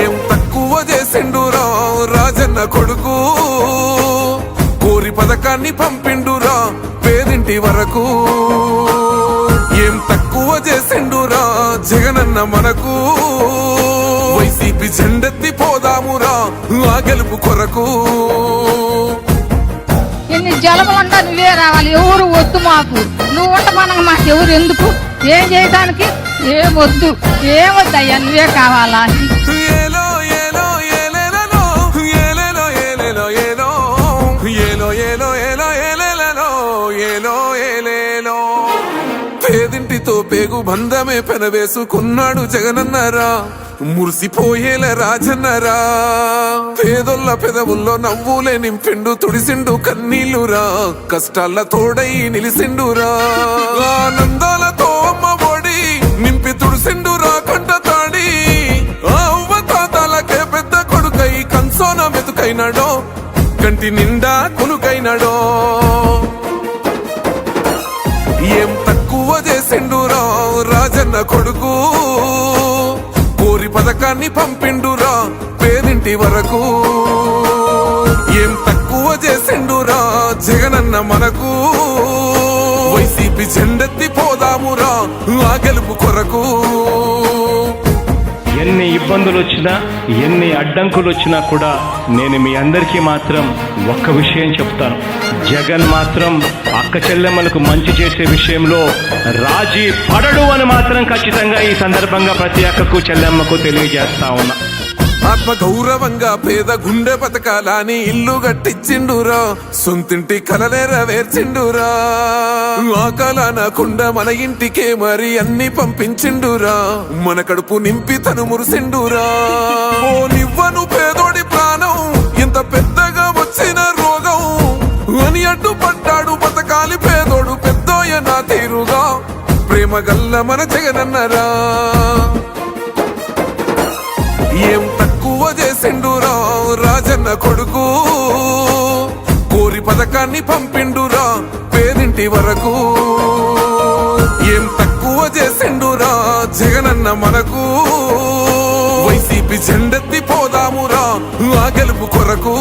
ఏం తక్కువ చేసిండురా రాజన్న కొడుకు, కోరి పథకాన్ని పంపిండురా పేదింటి వరకు. ఏం తక్కువ చేసిండురా జగనన్న మనకు, వైసీపీ జెండెత్తి పోదామురా ఆ గెలుపు కొరకు. ఎన్ని జలములంటా నువ్వే రావాలి, ఎవరు వద్దు మాకు, నువ్వు ఉండమనగా మాకు ఎవరు ఎందుకు, ఏం చేయడానికి ఏం వద్దు, ఏమొద్దయ్యా నువ్వే కావాలా. ఏలో ఏలో ఏలేలో ఏలేలో ఏలేలో ఏలో ఏలో ఏలో ఏలో ఏలేలో ఏలో ఏలేలో. పేదింటితో పేగు బంధమే పెనవేసుకున్నాడు జగనన్నరా, మురిసిపోయేల రాజన్నరా. పేదొల్ల పెదవుల్లో నవ్వులే నింపిండు, తుడిసిండు కన్నీళ్లురా, కష్టాల తోడై నిలిసిండురా. ఆనందాలతో అమ్మ ఒడి నింపి తుడిసిండురా కంట తాడి, అవ్వ తాతాలకే పెద్ద కొడుకై కంసోన మెతుకైనాడో, కంటి నిండా కునుకైనాడో. ఏం తక్కువ చేసిండురా రాజన్న కొడుకు, కోరి పథకాన్ని పంపిండురా పేదింటి వరకు. ఏం తక్కువ చేసిండురా జగనన్న మనకు, వైసీపీ జెండెత్తి పోదామురా ఆ గెలుపు కొరకు. ఎన్ని ఇబ్బందులు వచ్చినా ఎన్ని అడ్డంకులు వచ్చినా కూడా నేను మీ అందరికీ మాత్రం ఒక్క విషయం చెప్తాను, జగన్ మాత్రం అక్క చెల్లెమ్మలకు మంచి చేసే విషయంలో రాజీ పడడు అని మాత్రం ఖచ్చితంగా ఈ సందర్భంగా ప్రతి అక్కకు చెల్లెమ్మకు తెలియజేస్తా ఉన్నా. ఆత్మ గౌరవంగా పేద గుండె బతకాలని ఇల్లు గట్టించిండురా, సొంతింటి కలనేరవేర్చిండురా. ఆ కలనకుండా మన ఇంటికే మరి అన్ని పంపించిండురా, మన కడుపు నింపి తను మురిసిండురా. ఓ నివ్వను పేదోడి ప్రాణం ఎంత పెద్దగా వచ్చిన రోగం అని అడ్డుపడ్డాడు బతకాలి పేదోడు పెద్దోయ నా తీరుగా, ప్రేమ గల్ల మన జగనన్నరా. ఏం తక్కువ చేసిండురా రాజన్న కొడుకు, కోరి పథకాన్ని పంపిండురా పేదింటి వరకు. ఏం తక్కువ చేసిండురా జగనన్న మనకు, వైసీపీ జెండెత్తి పోదామురా ఆ గెలుపు కొరకు.